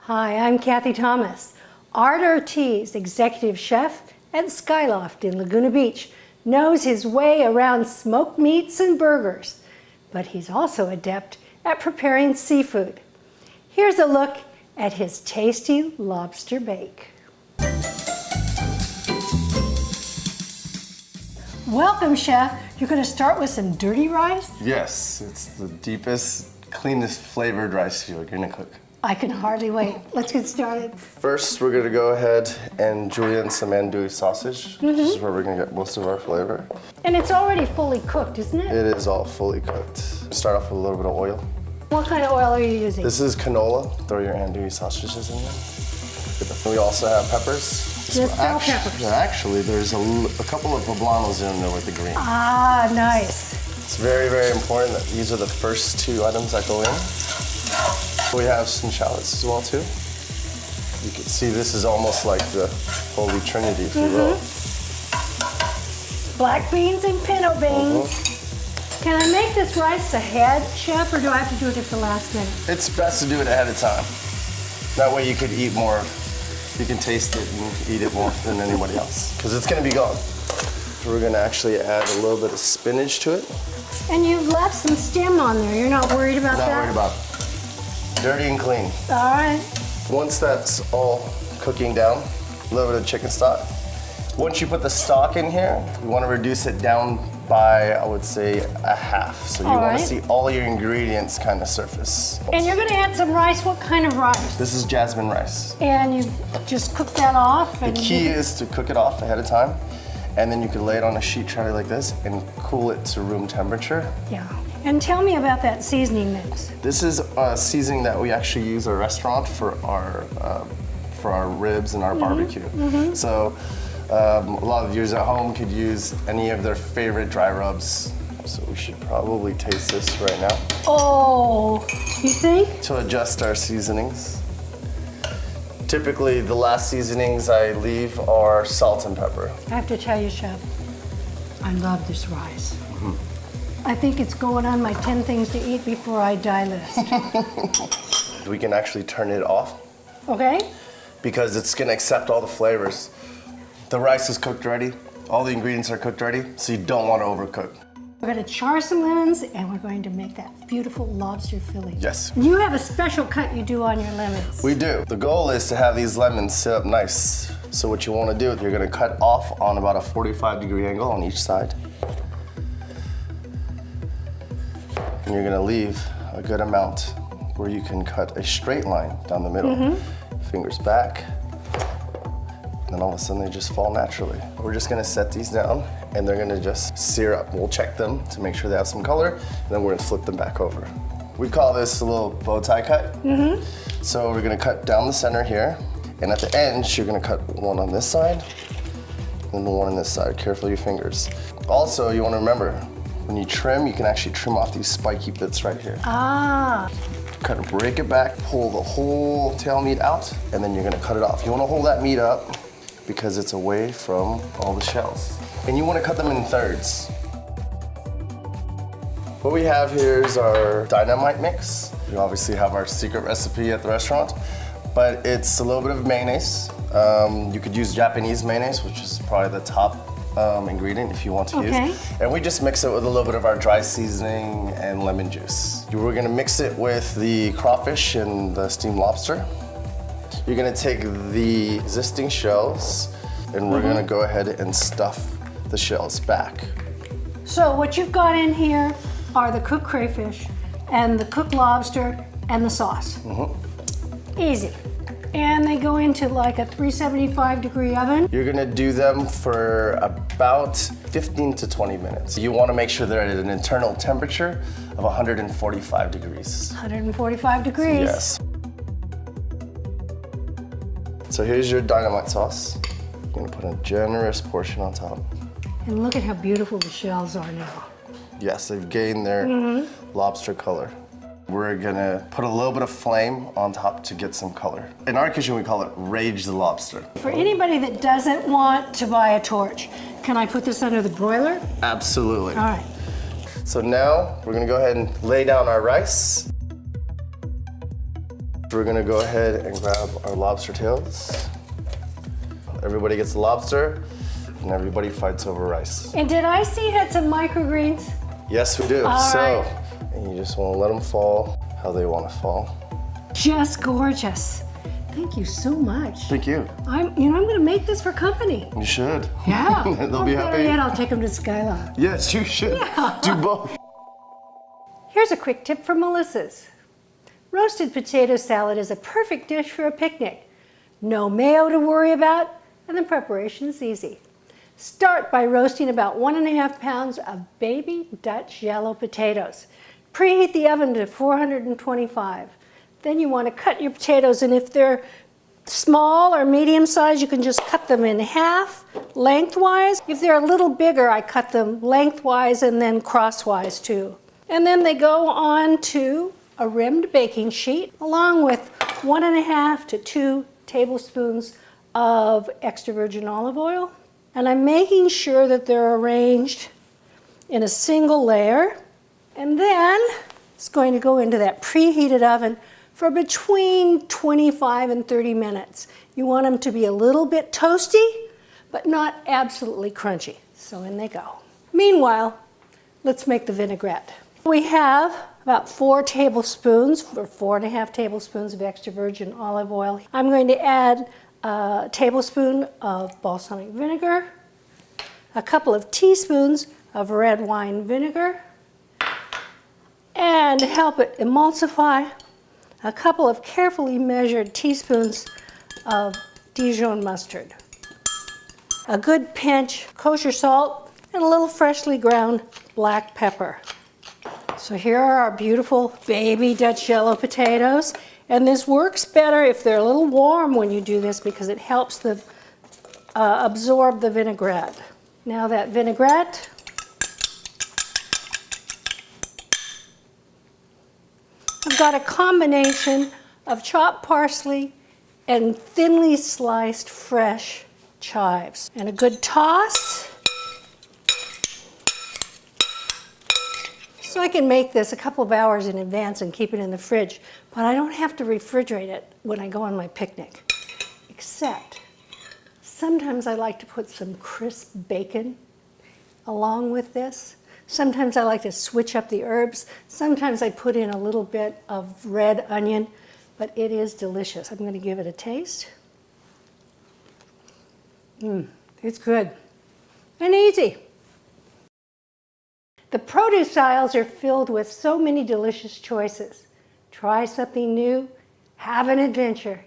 Hi, I'm Cathy Thomas. Art Ortiz, executive chef at Skyloft in Laguna Beach, knows his way around smoked meats and burgers, but he's also adept at preparing seafood. Here's a look at his tasty lobster bake. Welcome, Chef. You're going to start with some dirty rice? Yes, it's the deepest, cleanest flavored rice you're going to cook. I can hardly wait. Let's get started. First, we're going to go ahead and julienne some andouille sausage. This is where we're going to get most of our flavor. And it's already fully cooked, isn't it? It is all fully cooked. Start off with a little bit of oil. What kind of oil are you using? This is canola. Throw your andouille sausages in there. We also have peppers. Just bell peppers. Actually, there's a couple of poblanos in there with the green. Ah, nice. It's very, very important that these are the first two items that go in. We have some shallots as well too. You can see this is almost like the Holy Trinity, if you will. Black beans and pinto beans. Can I make this rice ahead, Chef, or do I have to do it at the last minute? It's best to do it ahead of time. That way you could eat more. You can taste it and eat it more than anybody else, because it's going to be gone. We're going to actually add a little bit of spinach to it. And you've left some stem on there. You're not worried about that? Not worried about it. Dirty and clean. All right. Once that's all cooking down, a little bit of chicken stock. Once you put the stock in here, you want to reduce it down by, I would say, a half. So you want to see all your ingredients kind of surface. And you're going to add some rice. What kind of rice? This is jasmine rice. And you just cook that off? The key is to cook it off ahead of time, and then you can lay it on a sheet tray like this and cool it to room temperature. Yeah. And tell me about that seasoning mix. This is a seasoning that we actually use at a restaurant for our ribs and our barbecue. So a lot of viewers at home could use any of their favorite dry rubs. So we should probably taste this right now. Oh, you think? To adjust our seasonings. Typically, the last seasonings I leave are salt and pepper. I have to tell you, Chef, I love this rice. I think it's going on my 10 things to eat before I die list. We can actually turn it off. Okay. Because it's gonna accept all the flavors. The rice is cooked already. All the ingredients are cooked already, so you don't want to overcook. We're gonna char some lemons and we're going to make that beautiful lobster filling. Yes. You have a special cut you do on your lemons. We do. The goal is to have these lemons sit up nice. So what you want to do, you're gonna cut off on about a 45-degree angle on each side. And you're gonna leave a good amount where you can cut a straight line down the middle. Fingers back. And then all of a sudden they just fall naturally. We're just gonna set these down and they're gonna just sear up. We'll check them to make sure they have some color, and then we're gonna flip them back over. We call this a little bow tie cut. So we're gonna cut down the center here, and at the end, you're gonna cut one on this side, and the one on this side. Careful your fingers. Also, you wanna remember, when you trim, you can actually trim off these spiky bits right here. Ah. Kind of break it back, pull the whole tail meat out, and then you're gonna cut it off. You wanna hold that meat up because it's away from all the shells. And you wanna cut them in thirds. What we have here is our dynamite mix. We obviously have our secret recipe at the restaurant, but it's a little bit of mayonnaise. You could use Japanese mayonnaise, which is probably the top ingredient if you want to use. And we just mix it with a little bit of our dry seasoning and lemon juice. We're gonna mix it with the crawfish and the steamed lobster. You're gonna take the existing shells and we're gonna go ahead and stuff the shells back. So what you've got in here are the cooked crayfish and the cooked lobster and the sauce. Easy. And they go into like a 375-degree oven. You're gonna do them for about 15 to 20 minutes. You wanna make sure they're at an internal temperature of 145 degrees. 145 degrees. Yes. So here's your dynamite sauce. You're gonna put a generous portion on top. And look at how beautiful the shells are now. Yes, they've gained their lobster color. We're gonna put a little bit of flame on top to get some color. In our kitchen, we call it Rage the Lobster. For anybody that doesn't want to buy a torch, can I put this under the broiler? Absolutely. All right. So now we're gonna go ahead and lay down our rice. We're gonna go ahead and grab our lobster tails. Everybody gets the lobster, and everybody fights over rice. And did I see you had some microgreens? Yes, we do. All right. And you just wanna let them fall how they wanna fall. Just gorgeous. Thank you so much. Thank you. I'm gonna make this for company. You should. Yeah. They'll be better happy. yet, I'll take them to Skyloft. Yes, you should. Yeah. Do both. Here's a quick tip from Melissa's. Roasted potato salad is a perfect dish for a picnic. No mayo to worry about, and the preparation is easy. Start by roasting about 1.5 pounds of baby Dutch yellow potatoes. Preheat the oven to 425. Then you want to cut your potatoes, and if they're small or medium size, you can just cut them in half lengthwise. If they're a little bigger, I cut them lengthwise and then crosswise too. And then they go on to a rimmed baking sheet along with 1.5 to 2 tablespoons of extra virgin olive oil. And I'm making sure that they're arranged in a single layer. And then it's going to go into that preheated oven for between 25 and 30 minutes. You want them to be a little bit toasty, but not absolutely crunchy. So in they go. Meanwhile, let's make the vinaigrette. We have about 4 tablespoons or 4.5 tablespoons of extra virgin olive oil. I'm going to add a tablespoon of balsamic vinegar, a couple of teaspoons of red wine vinegar, and to help it emulsify, a couple of carefully measured teaspoons of Dijon mustard, a good pinch kosher salt, and a little freshly ground black pepper. So here are our beautiful baby Dutch yellow potatoes. And this works better if they're a little warm when you do this because it helps them absorb the vinaigrette. Now that vinaigrette, I've got a combination of chopped parsley and thinly sliced fresh chives. And a good toss. So I can make this a couple of hours in advance and keep it in the fridge, but I don't have to refrigerate it when I go on my picnic. Except, sometimes I like to put some crisp bacon along with this. Sometimes I like to switch up the herbs. Sometimes I put in a little bit of red onion, but it is delicious. I'm going to give it a taste. It's good and easy. The produce aisles are filled with so many delicious choices. Try something new, have an adventure.